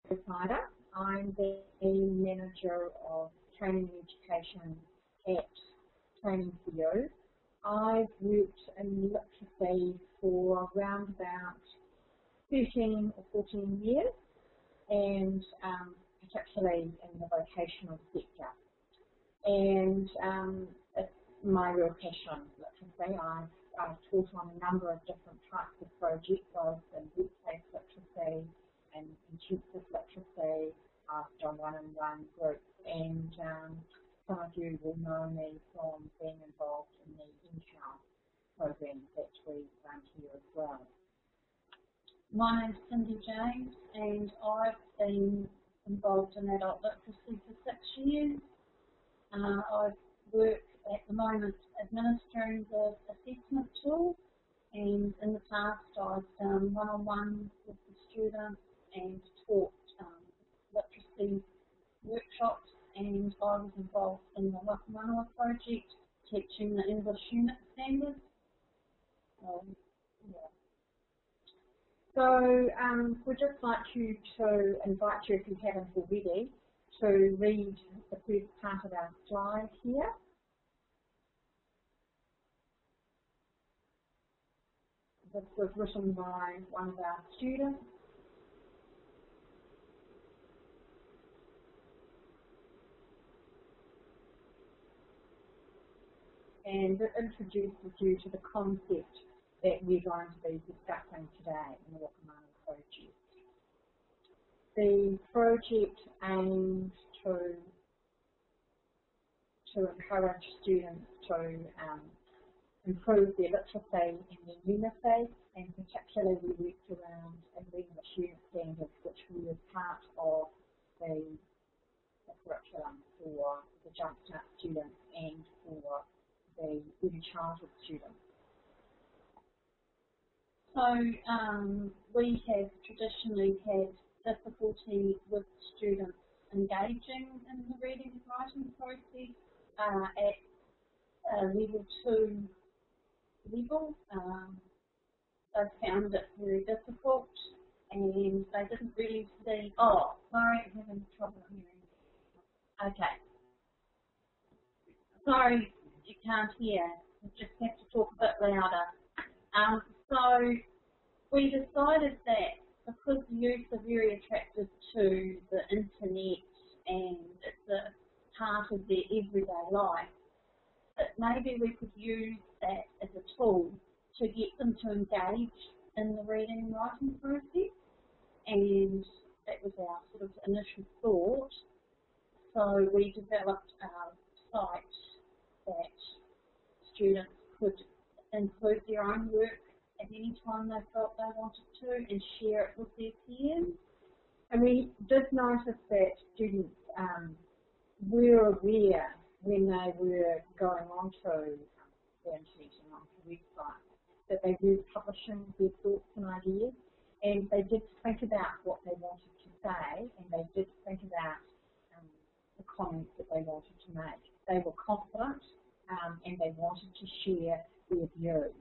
Snyder. I'm the Manager of Training and Education at Training for You. I've worked in literacy for around about 13 or 14 years, and particularly in the vocational sector. And it's my real passion, literacy. I've taught on a number of different types of projects, both in workplace literacy and intensive literacy. I've done one-on-one groups, and some of you will know me from being involved in the in-house program that we run here as well. My name's Cindy James, and I've been involved in adult literacy for 6 years. I work at the moment administering the assessment tool, and in the past I've done one-on-one with the students and taught literacy workshops, and I was involved in the Whakamanawa project, teaching the English unit standards. So we'd just like you to invite you, if you haven't already, to read the first part of our slide here. This was written by one of our students. And it introduces you to the concept that we're going to be discussing today in the Whakamanawa project. The project aims to encourage students to improve their literacy and their numeracy, and particularly we worked around English unit standards, which were part of the curriculum for the Jumpstart students and for the early childhood students. So we have traditionally had difficulty with students engaging in the reading and writing process at level 2 level. They found it very difficult, and they didn't really see. Oh, sorry, I'm having trouble hearing. Okay. Sorry, you can't hear. You just have to talk a bit louder. So we decided that because youth are very attracted to the internet and it's a part of their everyday life, that maybe we could use that as a tool to get them to engage in the reading and writing process, and that was our sort of initial thought. So we developed a site that students could include their own work at any time they felt they wanted to and share it with their peers. And we did notice that students were aware when they were going onto the internet and onto websites that they were publishing their thoughts and ideas, and they did think about what they wanted to say, and they did think about the comments that they wanted to make. They were confident and they wanted to share their views.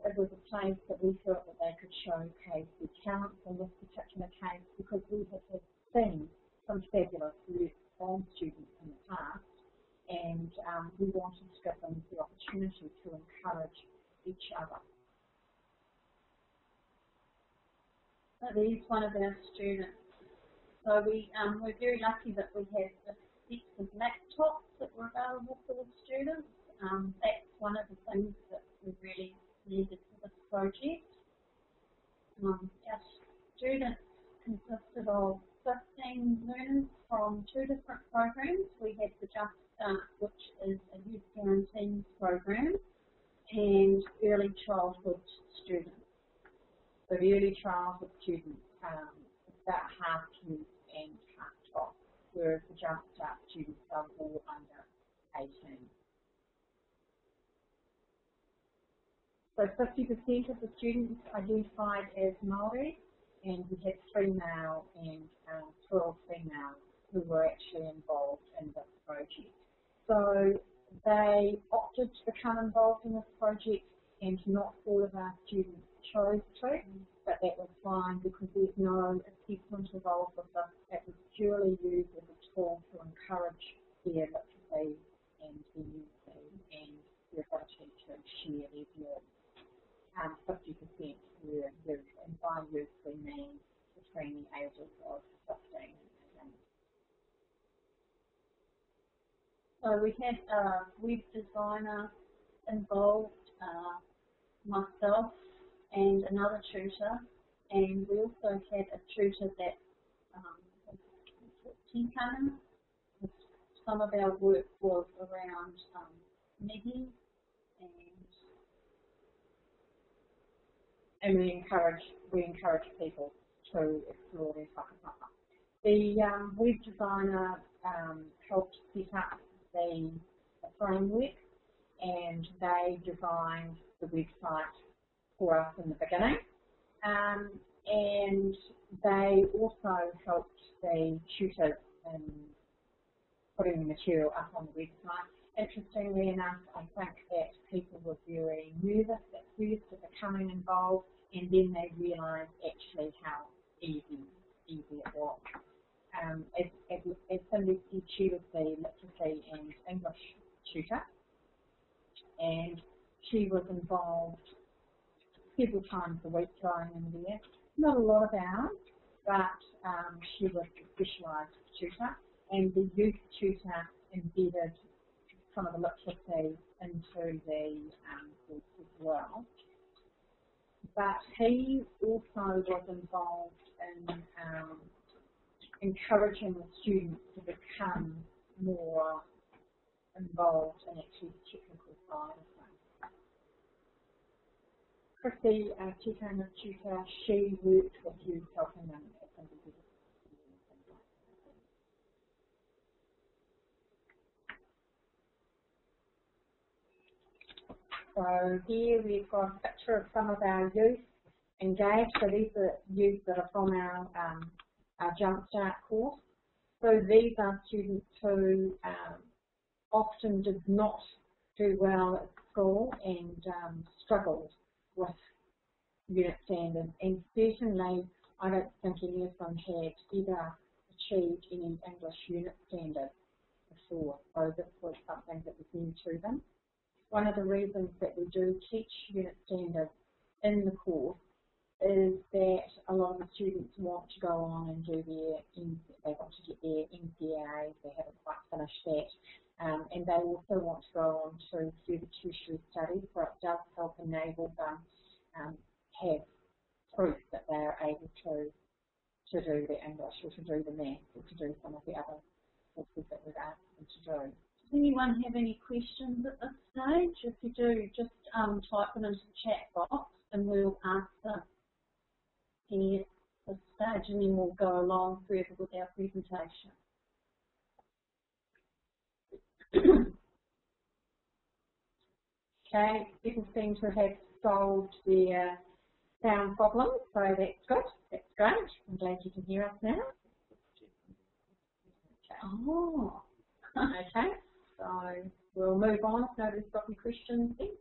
It was a place that we felt that they could showcase their talents in this particular case, because we had seen some fabulous work from students in the past, and we wanted to give them the opportunity to encourage each other. So there's one of our students. So we're very lucky that we have a set of laptops that were available for the students. That's one of the things that we really needed for this project. Our students consisted of 15 learners from 2 different programs. We had the Jumpstart, which is a youth guarantees program, and early childhood students. So the early childhood students, about half youth and half top, whereas the Jumpstart students are all under 18. So 50% of the students identified as Māori, and we had 3 male and 12 female who were actually involved in this project. So they opted to become involved in this project, and not all of our students chose to, but that was fine because there's no assessment of involved with this. It was purely used as a tool to encourage their literacy and their numeracy and their ability to share their views. 50% were youth, and by youth we mean between the ages of 15 and 18. So we had a web designer involved, myself and another tutor, and we also had a tutor that Tikana. Some of our work was around MIDI, and we encourage people to explore their whakapapa. The web designer helped set up the framework, and they designed the website for us in the beginning, and they also helped the tutors in putting the material up on the website. Interestingly enough, I think that people were very nervous at first at becoming involved, and then they realised actually how easy it was. As Cindy said, she was the literacy and English tutor, and she was involved several times a week going in there. Not a lot of hours, but she was a specialised tutor, and the youth tutor embedded some of the literacy into the course as well. But he also was involved in encouraging the students to become more involved in actually the technical side of things. Chrissy, Tikana's tutor, she worked with youth, helping them at some of the So here we've got a picture of some of our youth engaged. So these are youth that are from our Jumpstart course. So these are students who often did not do well at school and struggled with unit standards. And certainly, I don't think any of them had ever achieved any English unit standards before. So this was something that was new to them. One of the reasons that we do teach unit standards in the course is that a lot of the students want to go on and do they want to get their NCAs, they haven't quite finished that, and they also want to go on to further tertiary studies, where it does help enable them have proof that they are able to do the English or to do the maths or to do some of the other courses that we've asked them to do. Does anyone have any questions at this stage? If you do, just type them into the chat box and we'll answer any at this stage, and then we'll go along further with our presentation. Okay, people seem to have solved their sound problem, so that's good. That's great. I'm glad you can hear us now. Oh, okay. So we'll move on if nobody's got any questions then.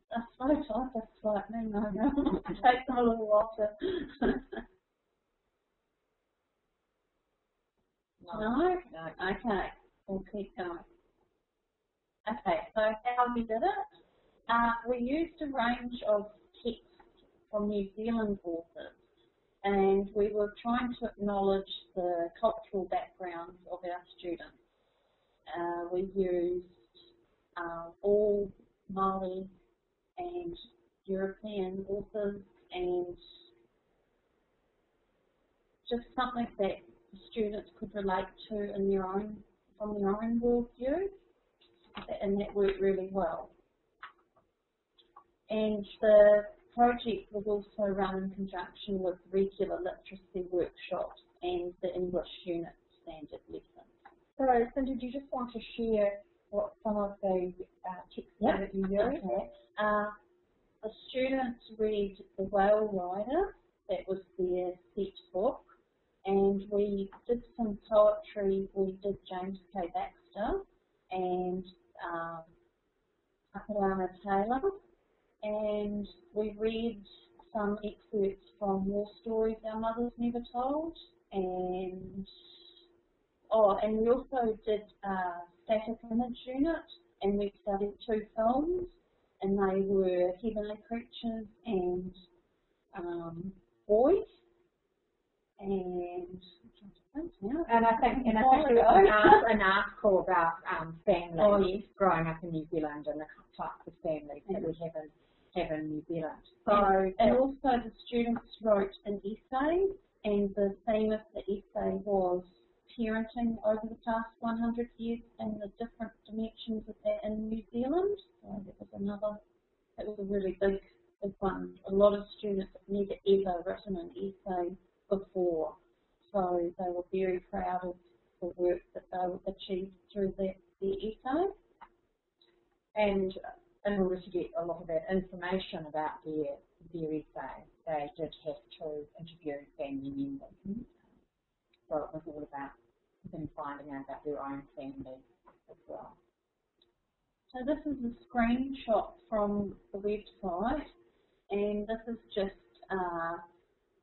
That's so tight, that's like, no. It takes them a little while to... No? Okay, we'll keep going. Okay, so how we did it? We used a range of text from New Zealand authors, and we were trying to acknowledge the cultural backgrounds of our students. We used all Māori and European authors, and just something that the students could relate to in their own, from their own worldview, and that worked really well. And the project was also run in conjunction with regular literacy workshops and the English unit standard lessons. So, Cindy, do you just want to share what some of the texts that you used? Okay. The students read The Whale Rider, that was their set book, and we did some poetry. We did James K. Baxter and Whakamanawa Taylor, and we read some excerpts from War Stories Our Mothers Never Told, and we also did a static image unit, and we studied 2 films, and they were Heavenly Creatures and Boys, and I think there was an article about families yes. growing up in New Zealand and the types of families that we have in New Zealand. So, and also the students wrote an essay, and the theme of the essay was parenting over the past 100 years and the different dimensions of that in New Zealand. So that was a really big one. A lot of students have never ever written an essay before, so they were very proud of the work that they achieved through their essay. And in order to get a lot of that information about their essay, they did have to interview family members. So it was all about them finding out about their own family as well. So this is a screenshot from the website, and this is just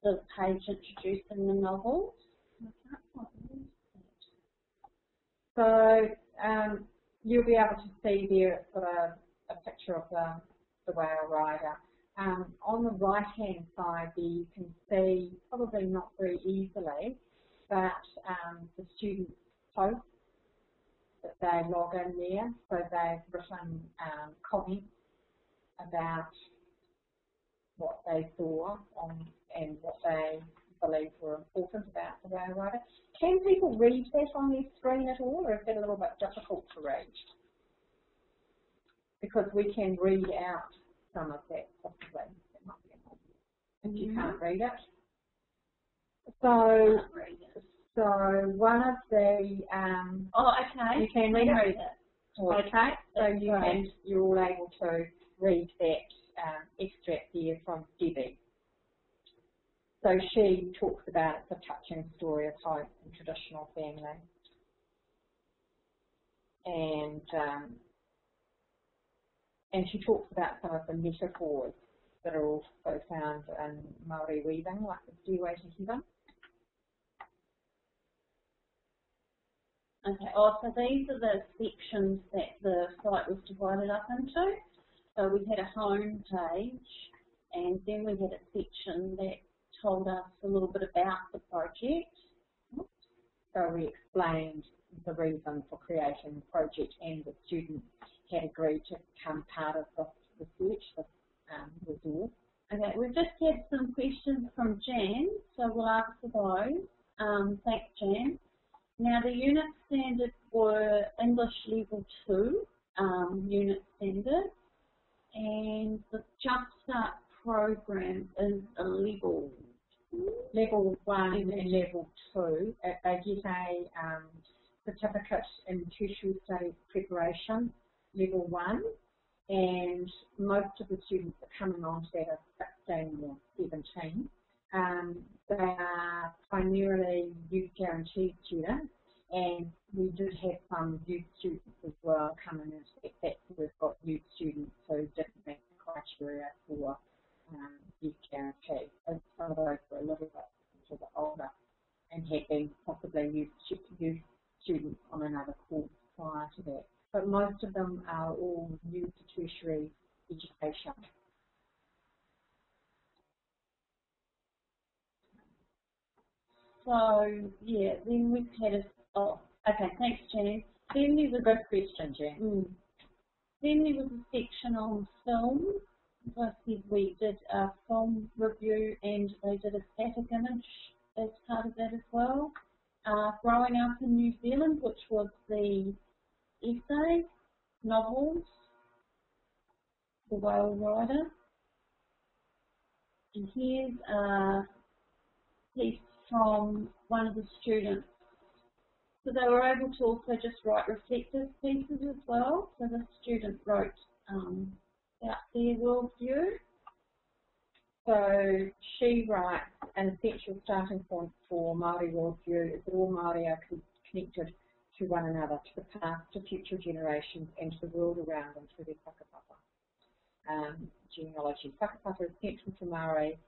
the page introducing the novels. So you'll be able to see there it's got a picture of the whale rider. On the right-hand side there you can see, probably not very easily, but the students' posts that they log in there. So they've written comments about what they saw and what they believe were important about the whale rider. Can people read that on their screen at all, or is that a little bit difficult to read? Because we can read out some of that possibly. That might be important if you can't read it. So one of the okay. You can read it. Okay. So you're all able to read that extract there from Debbie. So she talks about it's a touching story of hope and traditional family, and she talks about some of the metaphors that are also found in Māori weaving, like the Stairway to Heaven. Okay, so these are the sections that the site was divided up into. So we had a home page, and then we had a section that told us a little bit about the project. So we explained the reason for creating the project, and the students had agreed to become part of this research, this resource. Okay, we've just had some questions from Jan, so we'll answer those. Thanks, Jan. Now, the unit standards were English Level 2 unit standard, and the Jumpstart program is a Level 1 and Level 2. They get a certificate in tertiary studies preparation, Level 1, and most of the students that are coming on to that are 16 or 17. They are primarily youth guaranteed students, and we did have some youth students as well coming into that. That's where we've got youth students who didn't meet the criteria for youth guarantee. And some of those were a little bit older and had been possibly youth students on another course prior to that. But most of them are all new to tertiary education. So, yeah, then we've had okay, thanks, Jan. Then there was Good question, Jan. Then there was a section on film. As I said, we did a film review, and they did a static image as part of that as well. Growing Up in New Zealand, which was the essay, novels, The Whale Rider. And here's a piece from one of the students. So they were able to also just write reflective pieces as well. So the student wrote about their worldview. So she writes, an essential starting point for Māori worldview is that all Māori are connected to one another, to the past, to future generations, and to the world around them through their whakapapa. genealogy. Whakapapa is central to Māori.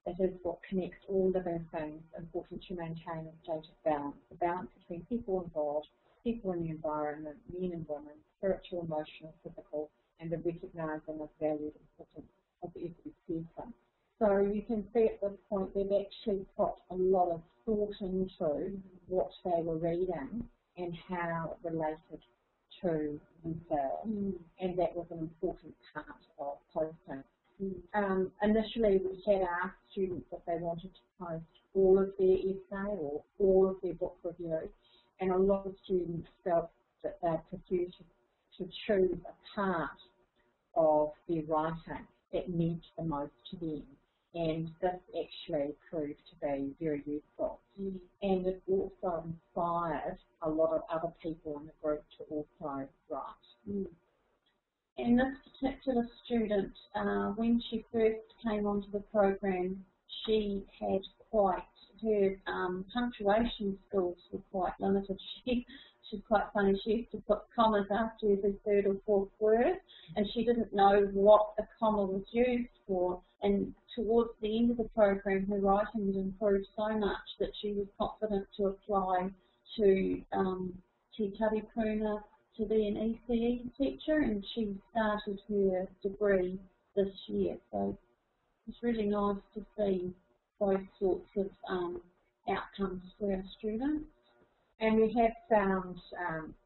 It is what connects all living things, important to maintain a state of balance, the balance between people and God, people and the environment, men and women, spiritual, emotional, physical, and the recognising of valued importance of every person. So you can see at this point they've actually put a lot of thought into what they were reading and how it related to themselves, and that was an important part of posting. Initially, we had asked students if they wanted to post all of their essay or all of their book review, and a lot of students felt that they preferred to choose a part of their writing that meant the most to them. And this actually proved to be very useful. And it also inspired a lot of other people in the group to also write. And this particular student, when she first came onto the program, she had her punctuation skills were quite limited. She's quite funny. She used to put commas after every third or fourth word, and she didn't know what a comma was used for. And towards the end of the program, her writing had improved so much that she was confident to apply to Te Taripuna to be an ECE teacher, and she started her degree this year. So it's really nice to see those sorts of outcomes for our students. And we have found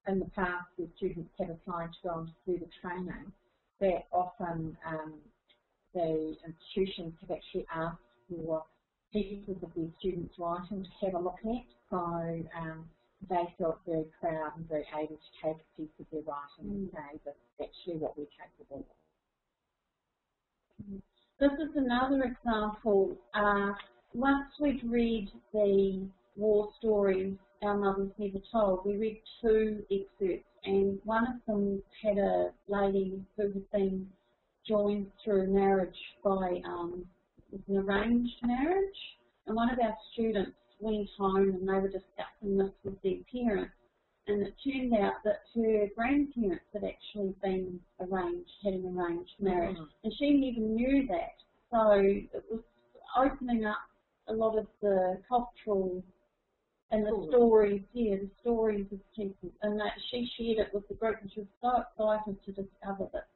in the past where students have applied to go on to do the training that often the institutions have actually asked for pieces of their students' writing to have a look at. So they felt very proud and very able to take a piece of their writing and say that's actually what we're capable of. This is another example. Once we'd read the war stories Our Mothers Never Told, we read two excerpts, and one of them had a lady who had been joined through marriage by an arranged marriage, and one of our students went home and they were discussing this with their parents, and it turned out that her grandparents had actually been had an arranged marriage, and she never knew that. So it was opening up a lot of the cultural and the stories, the stories of people, and that she shared it with the group, and she was so excited to discover that.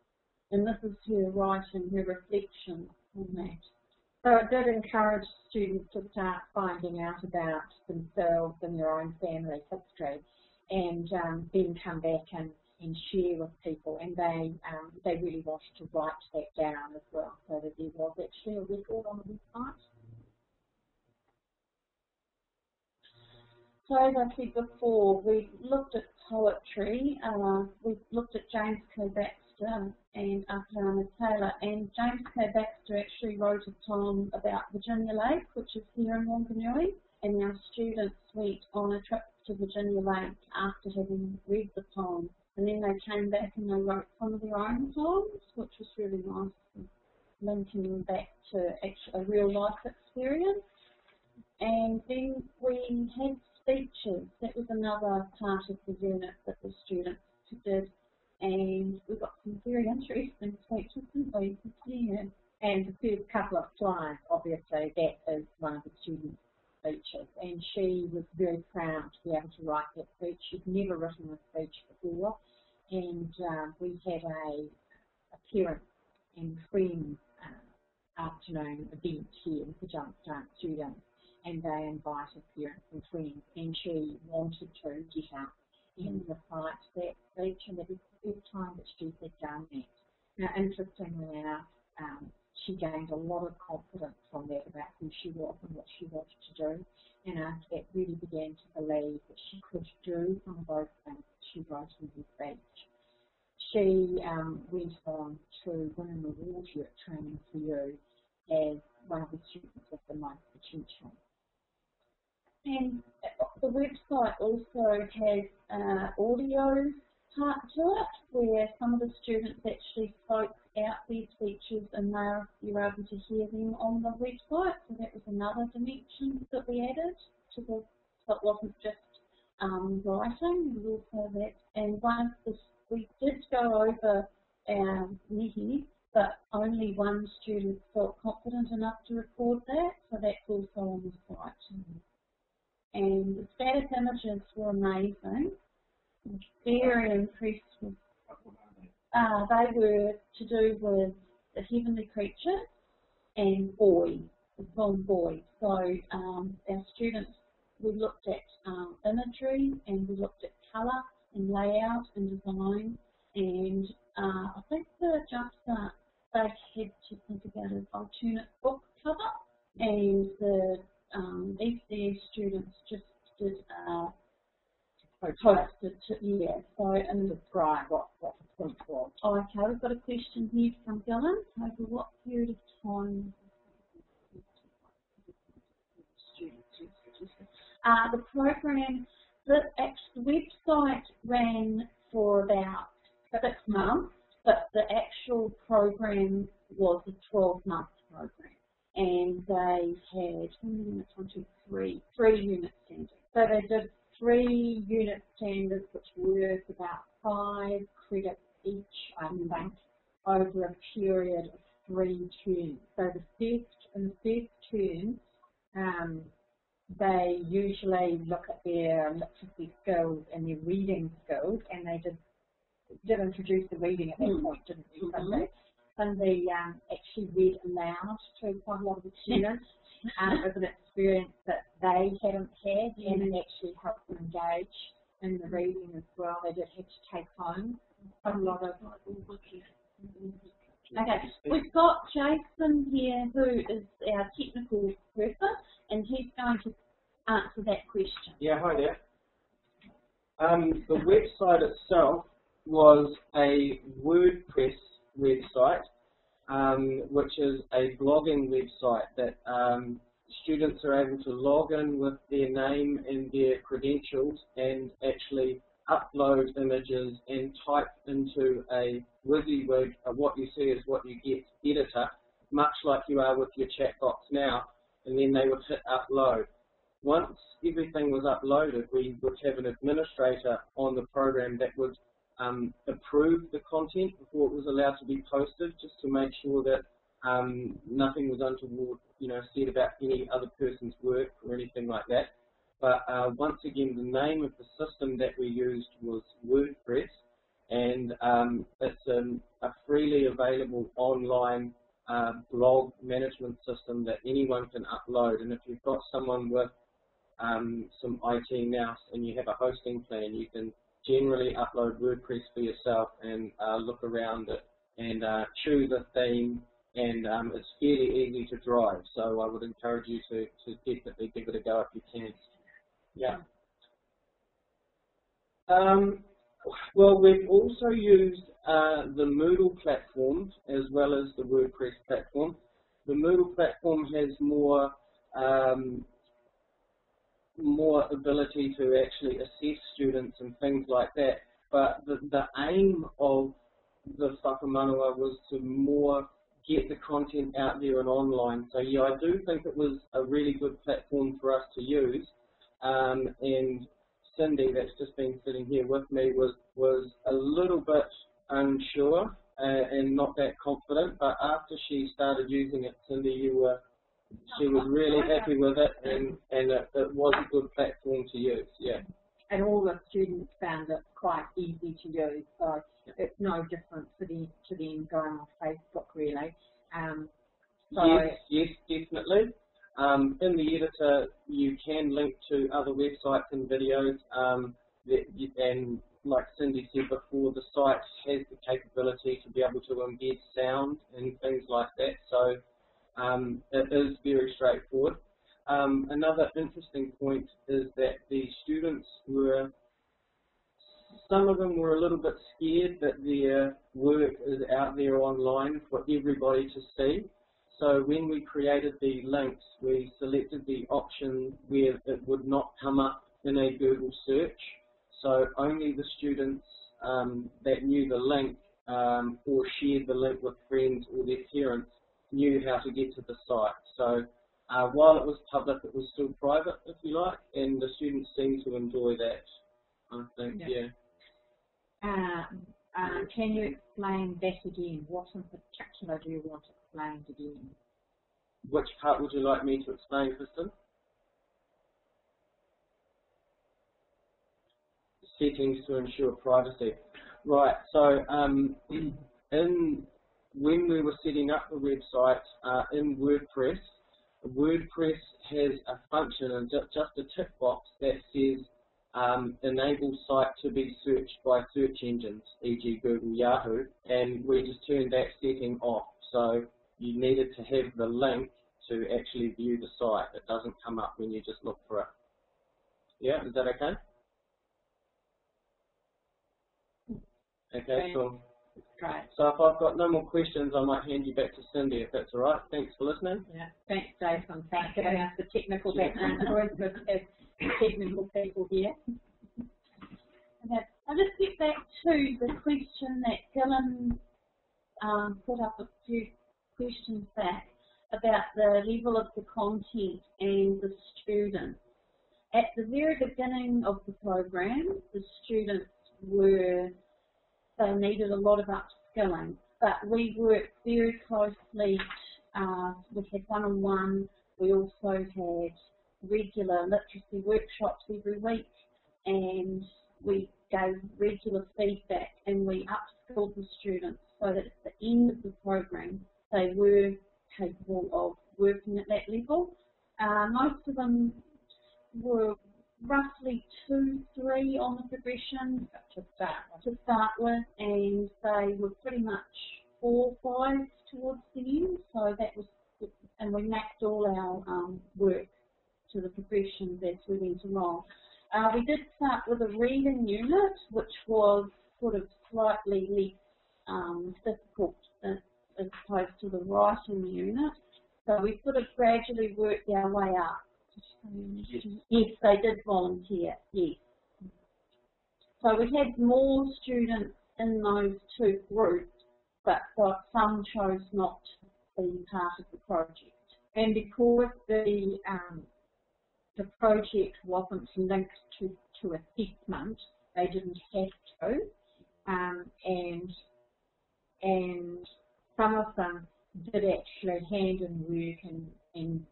And this is her writing, her reflection on that. So it did encourage students to start finding out about themselves and their own family history, and then come back and share with people. And they really wanted to write that down as well, so that there was actually a record on the website. So as I said before, we looked at poetry. We looked at James K. Baxter and Whakamanawa Taylor, and James K. Baxter actually wrote a poem about Virginia Lake, which is here in Wanganui, and our students went on a trip to Virginia Lake after having read the poem, and then they came back and they wrote some of their own poems, which was really nice, linking them back to actually a real life experience. And then we had speeches. That was another part of the unit that the students did, and we got some very interesting speeches, didn't we? Yeah. And the first couple of slides, obviously, that is one of the students' speeches, and she was very proud to be able to write that speech. She'd never written a speech before, and we had a parent and friends afternoon event here with the Jumpstart students, and they invited parents and friends, and she wanted to get up and recite that speech, and that was the first time that she had done that. Now, interestingly enough, she gained a lot of confidence from that about who she was and what she wanted to do, and after that really began to believe that she could do some of those things that she wrote in her speech. She went on to win an award here at Training for You as one of the students with the most potential. And the website also has audio part to it, where some of the students actually spoke out their speeches and you're able to hear them on the website. So that was another dimension that we added to the, so it wasn't just writing, it was also that. And we did go over our mihi, but only one student felt confident enough to record that, so that's also on the site. And the static images were amazing. Very impressed with. They were to do with the heavenly creature and boy, the film Boy. So our students, we looked at imagery and we looked at colour and layout and design, and I think the Jumpstart, they had to think about an alternate book cover, and the ECS students just did posted to, yeah, so, and describe what the point was. Oh, okay, we've got a question here from Dylan. Over what period of time? The program, the website ran for about 6 months, but the actual program was a 12-month program, and they had three unit standards. So they did 3 unit standards, which were about 5 credits each, I think, over a period of 3 terms. So in the first term, they usually look at their literacy skills and their reading skills, and they did introduce the reading at that point, didn't they? Sunday actually read aloud to quite a lot of the students. It was an experience that they hadn't had, and it actually helped them engage in the reading as well. They did have to take home a lot of. Okay, we've got Jason here, who is our technical person, and he's going to answer that question. Yeah, hi there. The website itself was a WordPress website, which is a blogging website that students are able to log in with their name and their credentials and actually upload images and type into a WYSIWYG, what you see is what you get editor, much like you are with your chat box now, and then they would hit upload. Once everything was uploaded, we would have an administrator on the program that would approve the content before it was allowed to be posted, just to make sure that nothing was untoward, said about any other person's work or anything like that. But once again, the name of the system that we used was WordPress, and it's a freely available online blog management system that anyone can upload. And if you've got someone with some IT nous and you have a hosting plan, you can generally upload WordPress for yourself and look around it and choose a theme, and it's fairly easy to drive. So I would encourage you to definitely give it a go if you can. Yeah. Well, we've also used the Moodle platform as well as the WordPress platform. The Moodle platform has more ability to actually assess students and things like that, but the aim of the Whakamanawa was to more get the content out there and online. So yeah, I do think it was a really good platform for us to use, and Cindy, that's just been sitting here with me, was a little bit unsure and not that confident, but after she started using it, Cindy, she was really happy with it, and it was a good platform to use, yeah. And all the students found it quite easy to use, so it's no different to them going on Facebook, really. Yes, definitely. In the editor, you can link to other websites and videos, and like Cindy said before, the site has the capability to be able to embed sound and things like that, so it is very straightforward. Another interesting point is that the students some of them were a little bit scared that their work is out there online for everybody to see. So when we created the links, we selected the option where it would not come up in a Google search. So only the students that knew the link or shared the link with friends or their parents knew how to get to the site. So while it was public, it was still private, if you like, and the students seemed to enjoy that, I think, yeah. Can you explain that again? What in particular do you want explained again? Which part would you like me to explain, Kristen? Settings to ensure privacy. Right, so when we were setting up the website in WordPress, WordPress has a function, and just a tick box that says enable site to be searched by search engines, e.g. Google, Yahoo, and we just turned that setting off. So you needed to have the link to actually view the site. It doesn't come up when you just look for it. Yeah, is that okay? Okay, cool. Great. So if I've got no more questions, I might hand you back to Cindy, if that's all right. Thanks for listening. Yeah, thanks, Jason. Thanks for giving us the technical background. Always good to have technical people here. Okay. I'll just get back to the question that Gillen put up a few questions back about the level of the content and the students. At the very beginning of the program, the students they needed a lot of upskilling, but we worked very closely. We had one-on-one. We also had regular literacy workshops every week, and we gave regular feedback, and we upskilled the students so that at the end of the program they were capable of working at that level. Most of them were roughly 2-3 on the progression to start with, and they were pretty much 4-5 towards the end. So that was, and we mapped all our work to the progressions as we went along. We did start with a reading unit, which was sort of slightly less difficult as opposed to the writing unit. So we sort of gradually worked our way up. Yes, they did volunteer, yes. So we had more students in those two groups, but some chose not to be part of the project. And because the project wasn't linked to assessment, they didn't have to, and some of them did actually hand in work and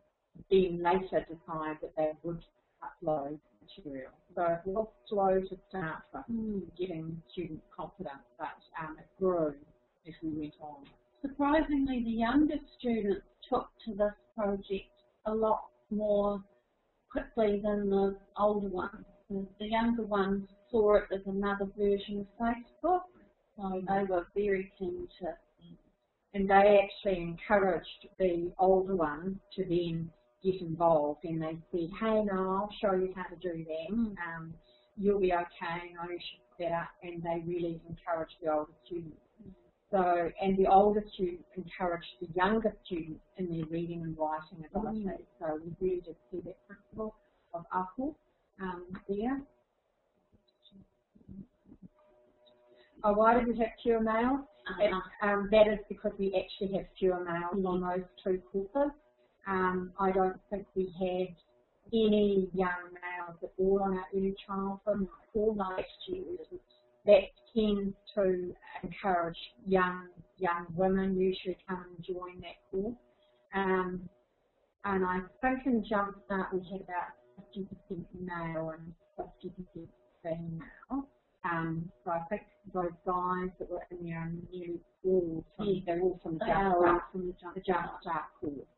then later decide that they would upload material. So it was slow to start with, getting student confidence, but it grew as we went on. Surprisingly, the younger students took to this project a lot more quickly than the older ones. The younger ones saw it as another version of Facebook, so they were very keen to. And they actually encouraged the older ones to then get involved, and they said, hey, no, I'll show you how to do that. You'll be okay, no, you should put that up. And they really encouraged the older students. So, and the older students encouraged the younger students in their reading and writing ability. So we really did see that principle of ako there. Oh, why did we have fewer males? That is because we actually have fewer males on those two courses. I don't think we had any young males at all on our early childhood or last year. That tends to encourage young women usually come and join that course. And I think in Jumpstart we had about 50% male and 50% female. So I think those guys that were in there are nearly all from, they're all from the Jumpstart course.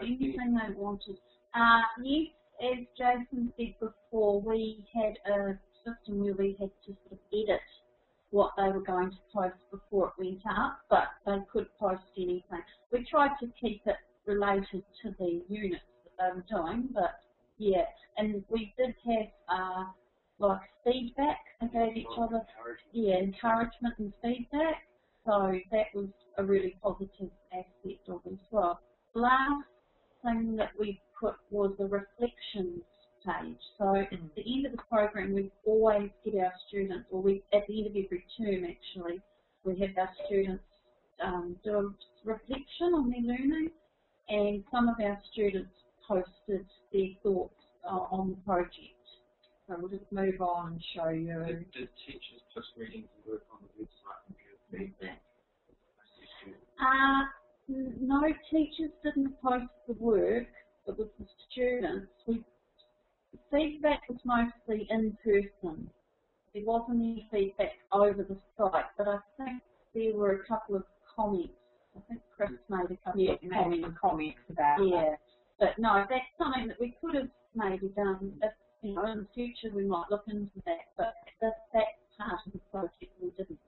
Anything they wanted. Yes, as Jason said before, we had a system where we had to sort of edit what they were going to post before it went up, but they could post anything. We tried to keep it related to the units that they were doing, but yeah, and we did have like feedback. They gave each other encouragement and feedback. So that was a really positive aspect of it as well. The last thing that we put was the reflections page. So at the end of the program, we always get our students, or at the end of every term actually, we have our students do a reflection on their learning, and some of our students posted their thoughts on the project. So we'll just move on and show you. Did teachers post readings and work on the website and give feedback? No, teachers didn't post the work, it was the students. Feedback was mostly in person. There wasn't any feedback over the site, but I think there were a couple of comments. I think Chris made a couple of comments about it. But no, that's something that we could have maybe done. If, in the future we might look into that, but that part of the project we didn't.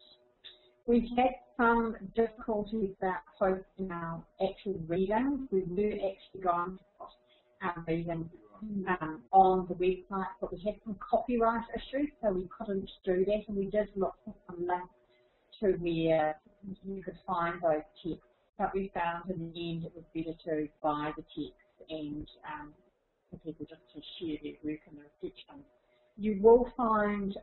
We've had some difficulties about posting our actual readings. We were actually going to post our readings on the website, but we had some copyright issues, so we couldn't do that, and we did look for some links to where you could find those texts, but we found in the end it was better to buy the text and for people just to share their work and their reflections. You will find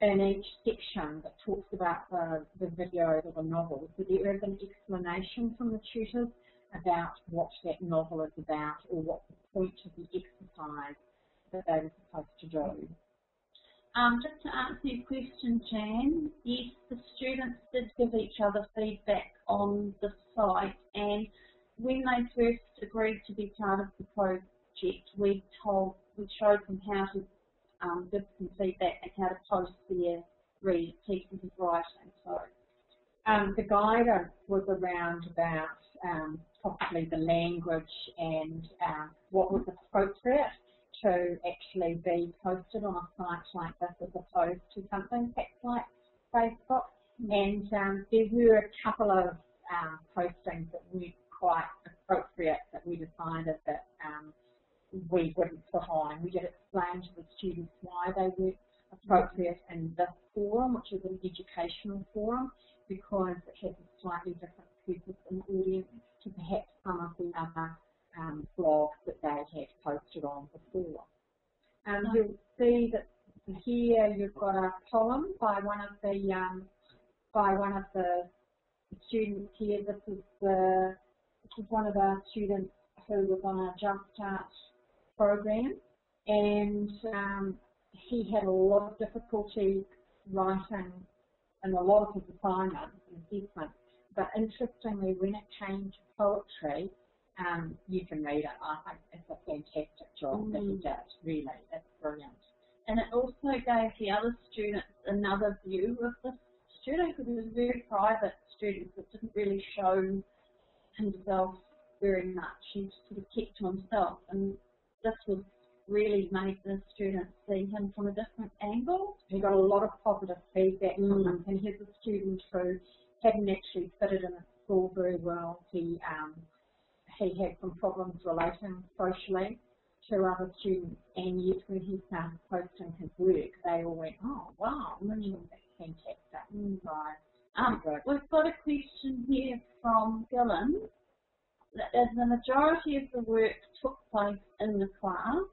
in each section that talks about the videos or the novels, that there is an explanation from the tutors about what that novel is about or what the point of the exercise that they were supposed to do. Just to answer your question, Jan, yes, the students did give each other feedback on the site, and when they first agreed to be part of the project, we showed them how to give some feedback and how to post their pieces of writing. So the guidance was around about possibly the language and what was appropriate to actually be posted on a site like this as opposed to something perhaps like Facebook. And there were a couple of postings that weren't quite appropriate that we decided that we wouldn't put on. And we did explain to the students why they weren't appropriate in this forum, which is an educational forum, because it has a slightly different purpose and audience to perhaps some of the other blogs that they had posted on before. You'll see that here you've got a poem by one of the students here. This is one of our students who was on a Jump Start program, and he had a lot of difficulty writing in a lot of his assignments and assessments. But interestingly, when it came to poetry, you can read it. I think it's a fantastic job that he did, really. It's brilliant. And it also gave the other students another view of this student, because he was a very private student that didn't really show himself very much. He sort of kept to himself, and this was really made the students see him from a different angle. He got a lot of positive feedback from him, and he's a student who hadn't actually fitted in at school very well. He had some problems relating socially to other students, and yet when he started posting his work, they all went, "Oh, wow, that's fantastic." So, we've got a question here from Gillen. The majority of the work took place in the class,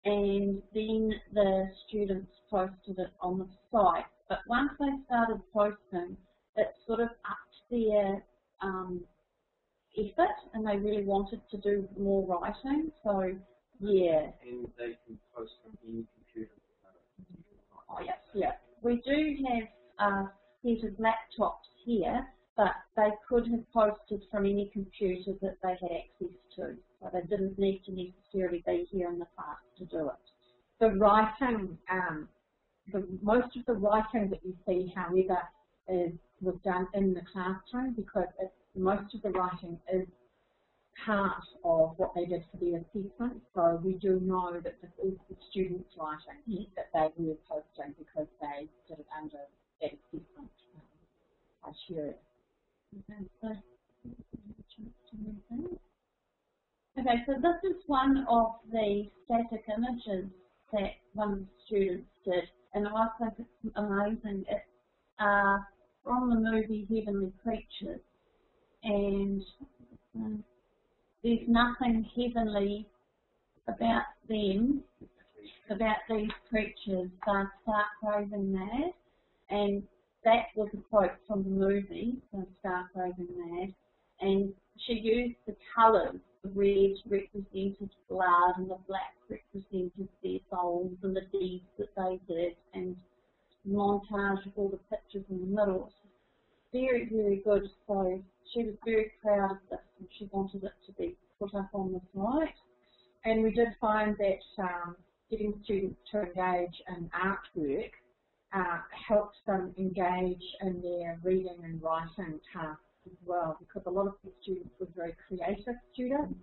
and then the students posted it on the site. But once they started posting, it sort of upped their effort, and they really wanted to do more writing. So, yeah. And they can post from any computer. Oh, yes, yeah. We do have a set of laptops here, but they could have posted from any computer that they had access to. So they didn't need to necessarily be here in the class to do it. The writing, most of the writing that you see, however, was done in the classroom, because most of the writing is part of what they did for the assessment. So we do know that this is the students' writing that they were posting, because they did it under that assessment criteria. Okay, so this is one of the static images that one of the students did, and I think it's amazing. It's from the movie Heavenly Creatures, and there's nothing heavenly about them, about these creatures. They start raving mad, and that was a quote from the movie, so Start Raving Mad, and she used the colours the red represented blood and the black represented their souls and the deeds that they did, and montage of all the pictures in the middle. Very, very good. So she was very proud of this, and she wanted it to be put up on the site. And we did find that getting students to engage in artwork helps them engage in their reading and writing tasks as well, because a lot of the students were very creative students,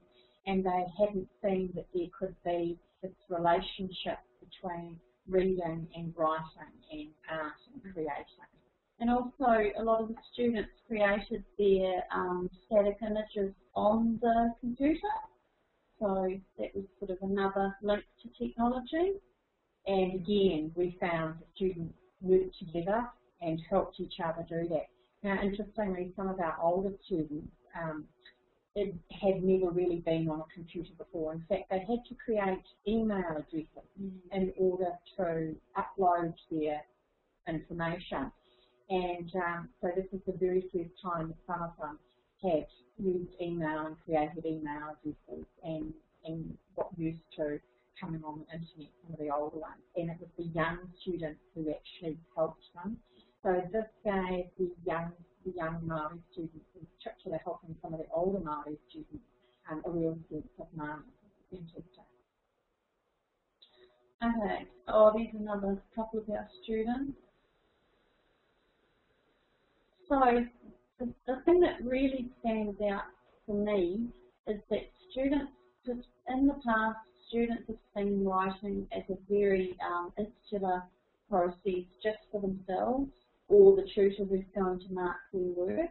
and they hadn't seen that there could be this relationship between reading and writing and art and creating. And also, a lot of the students created their static images on the computer, so that was sort of another link to technology. And again, we found the students worked together and helped each other do that. Now, interestingly, some of our older students it had never really been on a computer before. In fact, they had to create email addresses in order to upload their information. And so this is the very first time that some of them had used email and created email addresses and got used to coming on the internet, some of the older ones. And it was the young students who actually helped them. So this gave the young Māori students, in particular helping some of the older Māori students, a real sense of Māori. Interesting. Okay, oh, there's another couple of our students. So the thing that really stands out for me is that students, just in the past, students have seen writing as a very insular process just for themselves, or the tutor who's going to mark their work,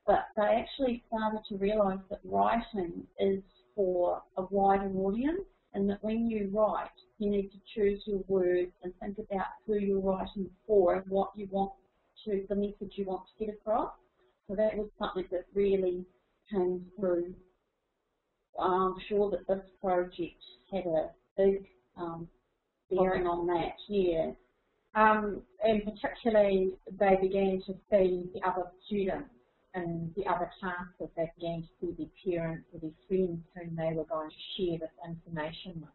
but they actually started to realise that writing is for a wider audience, and that when you write, you need to choose your words and think about who you're writing for and what you want to, the message you want to get across. So that was something that really came through. I'm sure that this project had a big bearing on that, yeah. And particularly, they began to see the other students and the other classes. They began to see their parents or their friends whom they were going to share this information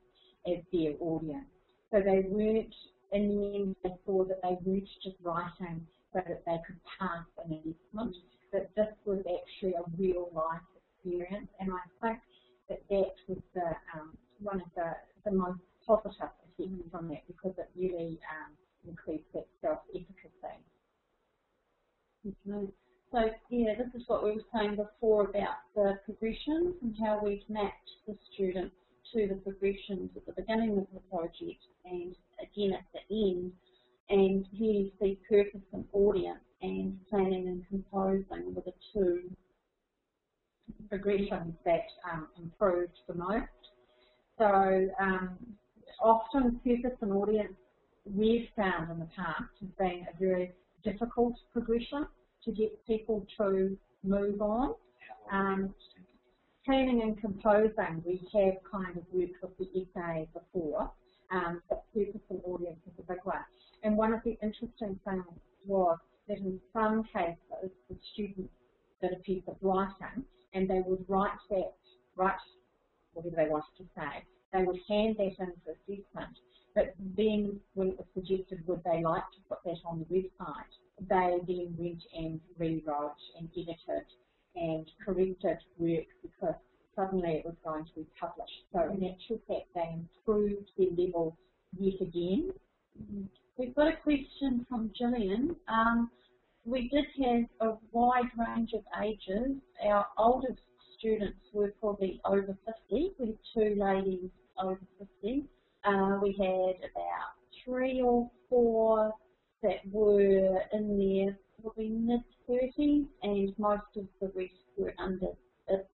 with as their audience. So they weren't, in the end, they saw that they weren't just writing so that they could pass an assessment, that this was actually a real life experience. And I think that that was the, one of the most positive effects from that, because it really increased that self-efficacy. Okay. So, yeah, this is what we were saying before about the progressions and how we've mapped the students to the progressions at the beginning of the project and again at the end. And here you see purpose and audience and planning and composing were the two progressions that improved the most. So often purpose and audience we've found in the past has been a very difficult progression to get people to move on. Planning and composing, we have kind of worked with the essay before, but purpose and audience is a big one. And one of the interesting things was that in some cases, the students did a piece of writing, and they would write whatever they wanted to say. They would hand that in for assessment, but then when it was suggested would they like to put that on the website, they then went and rewrote and edited and corrected work because suddenly it was going to be published. So in actual fact, they improved their level yet again. We've got a question from Gillian. We did have a wide range of ages. Our oldest students were probably over 50. We had two ladies over 50. We had about 3 or 4 that were in their probably mid-30s, and most of the rest were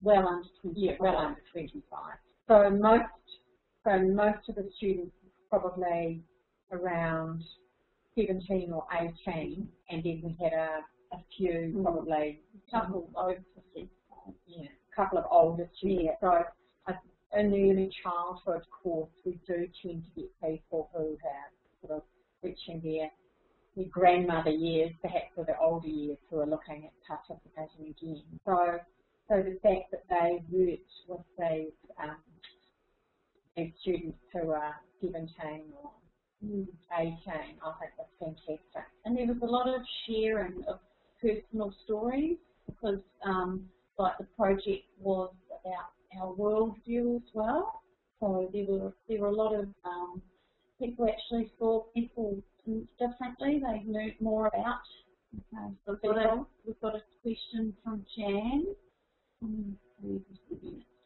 well under 25. Yeah, well under 25. So most of the students probably around 17 or 18, and then we had a few, probably a couple over 50. Yeah, a couple of older students. Yeah. So in the early childhood course, we do tend to get people who have sort of reaching their grandmother years, perhaps or the older years, who are looking at participating again. So So the fact that they worked with these students who are 17 or 18, I think that's fantastic. And there was a lot of sharing of personal stories because like the project was about our worldview as well. So there were a lot of people actually saw people differently. They learned more about. Okay, so we've got a question from Jan.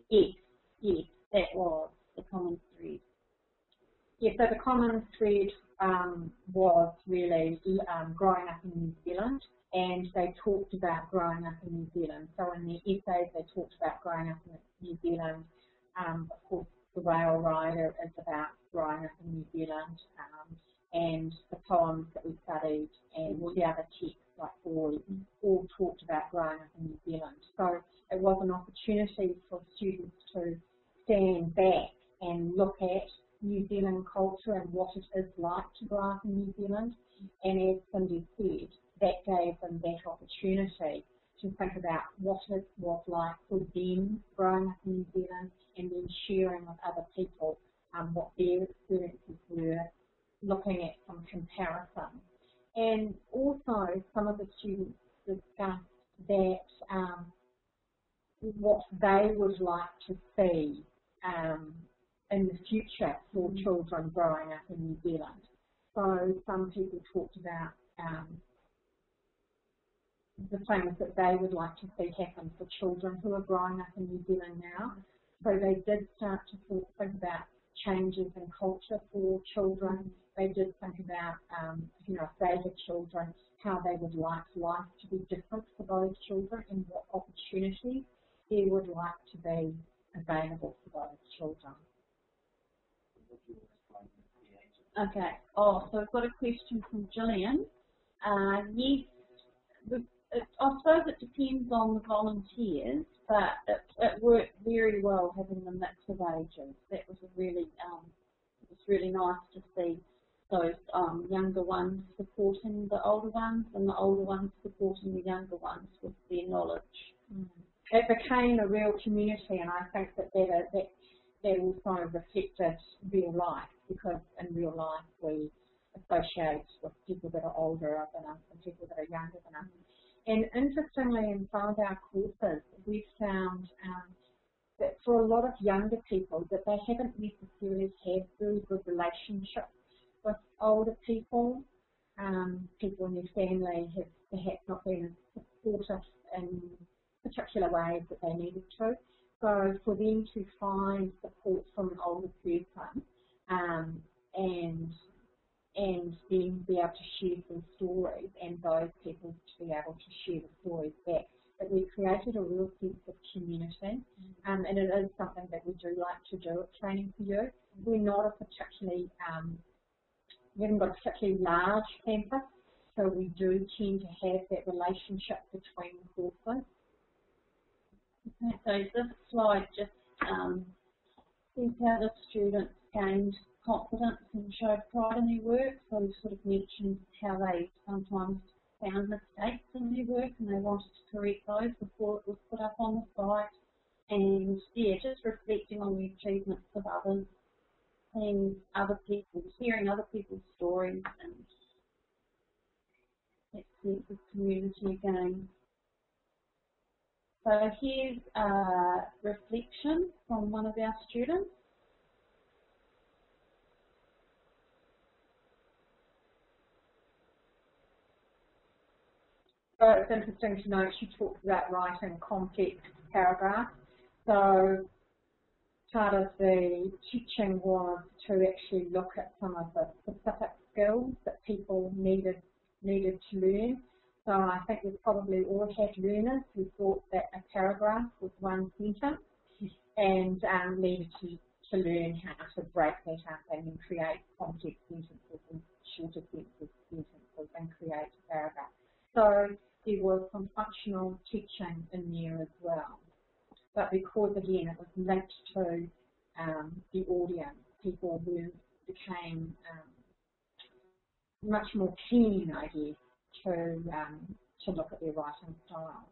Yes, that was the common thread. Yeah, so the common thread was really growing up in New Zealand, and they talked about growing up in New Zealand. So in the essays they talked about growing up in New Zealand. Of course, the Rail Rider is about growing up in New Zealand, and the poems that we studied and the other texts like all talked about growing up in New Zealand. So it was an opportunity for students to stand back and look at New Zealand culture and what it is like to grow up in New Zealand. And as Cindy said, that gave them that opportunity to think about what it was like for them growing up in New Zealand and then sharing with other people what their experiences were, looking at some comparison. And also some of the students discussed that what they would like to see in the future for children growing up in New Zealand. So some people talked about the things that they would like to see happen for children who are growing up in New Zealand now. So they did start to think about changes in culture for children. They did think about, if they had children, how they would like life to be different for those children and what opportunities there would like to be available for those children. Okay. Oh, so I've got a question from Gillian. Yes, I suppose it depends on the volunteers, but it worked very well having the mix of ages. That was it was really nice to see those younger ones supporting the older ones and the older ones supporting the younger ones with their knowledge. It became a real community, and I think that also reflected real life, because in real life we associate with people that are older than us and people that are younger than us. And interestingly, in some of our courses, we've found that for a lot of younger people, that they haven't necessarily had very good relationships with older people. People in their family have perhaps not been as supportive in particular ways that they needed to. So for them to find support from an older person and then be able to share some stories, and those people to be able to share the stories back, that we created a real sense of community, and it is something that we do like to do at Training for You. We're not a particularly, we haven't got a particularly large campus, so we do tend to have that relationship between courses. Okay, so this slide just says how the students gained confidence and showed pride in their work. So we sort of mentioned how they sometimes found mistakes in their work and they wanted to correct those before it was put up on the site. And yeah, just reflecting on the achievements of others, seeing other people, hearing other people's stories, and that sense of community again. So here's a reflection from one of our students. So it's interesting to note she talks about writing complex paragraphs. So part of the teaching was to actually look at some of the specific skills that people needed to learn. So I think we've probably all had learners who thought that a paragraph was one sentence and needed to learn how to break that up and then create complex sentences and shorter sentences and create a paragraph. So there was some functional teaching in there as well. But because, again, it was linked to the audience, people who became much more keen, I guess, to look at their writing style.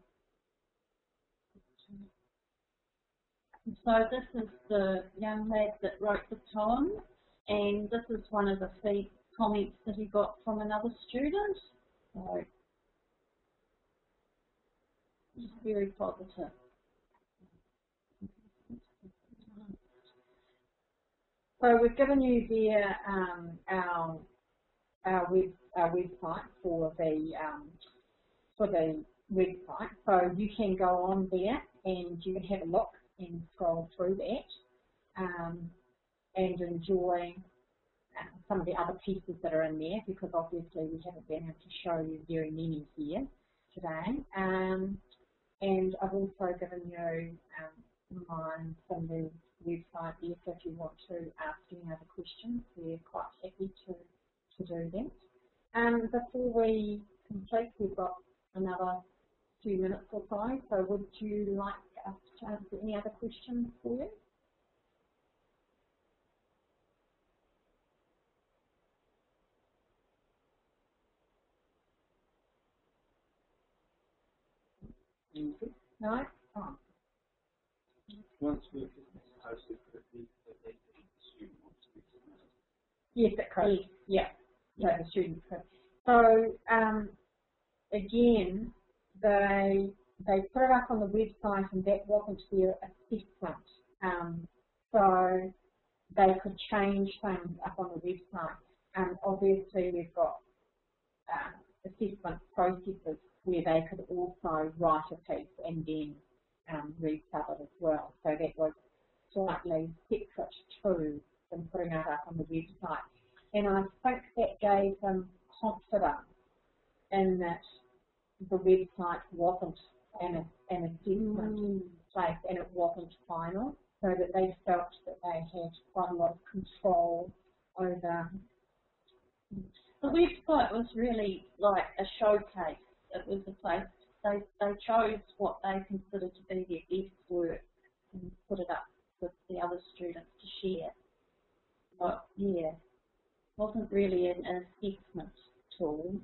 So this is the young lad that wrote the poem, and this is one of the comments that he got from another student. So it's very positive. So we've given you there our website for the website. So you can go on there and you can have a look and scroll through that and enjoy some of the other pieces that are in there, because obviously we haven't been able to show you very many here today. And I've also given you mine from the website there, so if you want to ask any other questions, we're quite happy to do that. Before we complete, we've got another few minutes or so, so would you like us to answer any other questions for you? No? Oh. Once we've hosted correctly, the student wants to be submitted. Yes, it could. Yeah. So the students could. So again, they put it up on the website, and that wasn't their assessment. So they could change things up on the website. Obviously, we've got assessment processes where they could also write a piece and then resub it as well. So that was slightly separate to them putting it up on the website. And I think that gave them confidence in that the website wasn't an assessment place and it wasn't final, so that they felt that they had quite a lot of control over. The website was really like a showcase. It was a place, they chose what they considered to be their best work and put it up with the other students to share. But yeah, it wasn't really an assessment tool.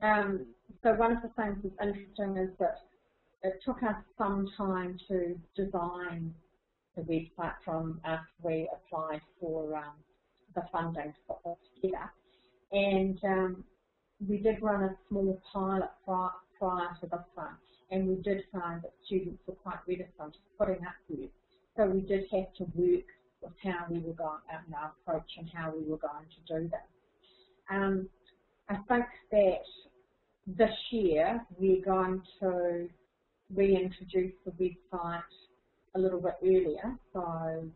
So one of the things that's interesting is that it took us some time to design the website from after we applied for the funding to put this together. And we did run a small pilot prior to this one, and we did find that students were quite reticent to putting up work. So we did have to work with how we were going, our approach and how we were going to do this. I think that this year we're going to reintroduce the website a little bit earlier, so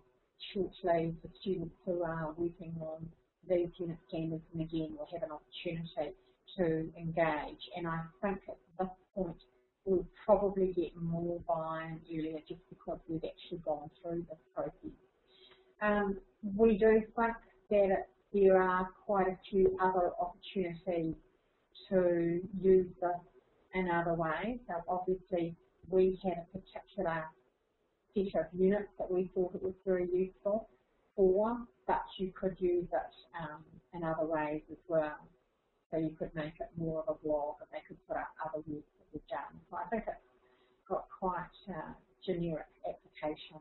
shortly the students who are working on these unit standards and again will have an opportunity to engage, and I think at this point we'll probably get more buy-in earlier just because we've actually gone through this process. We do think that there are quite a few other opportunities to use this in other ways. So obviously we had a particular set of units that we thought it was very useful for, but you could use it in other ways as well. So you could make it more of a blog, and they could put up other work that we've done. So I think it's got quite generic application.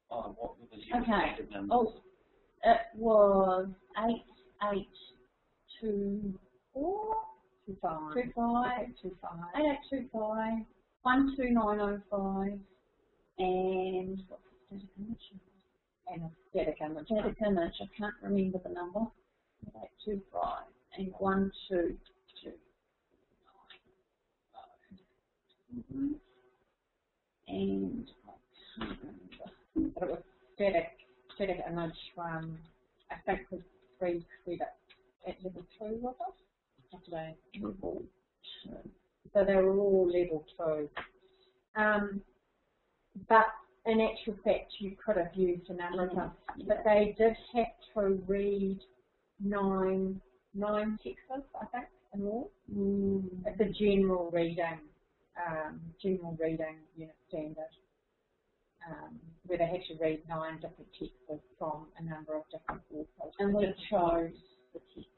What were the unit Okay. numbers? Oh, it was 8824. 25, 8825, 12905, and what's the static image? And a static image. Static image, I can't remember the number. 8825 and 122. And I can't remember. But it was static image from, I think it was 3 credits at level 2, was it? Today. Level 2. So they were all level 2. But in actual fact, you could have used another one. But they did have to read 9 texts, I think, in all. It's a general reading unit standard. where they had to read 9 different texts from a number of different authors. And we chose the text.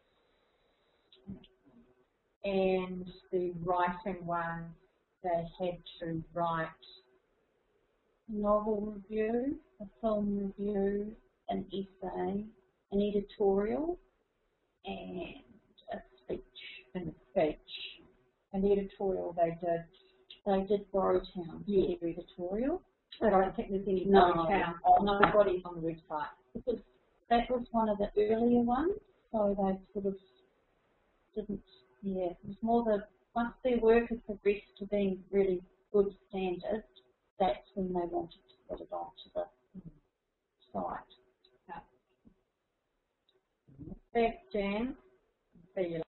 And the writing one, they had to write A novel review, a film review, an essay, an editorial, and a speech. and a speech. And the editorial they did Borrowtown, Yeah. the editorial. I don't think there's any No. nobody's on the website. Because that was one of the earlier ones, so they sort of didn't, it was more once their work has progressed to being really good standard, that's when they wanted to put it onto the site. Thanks, Jan. See you later.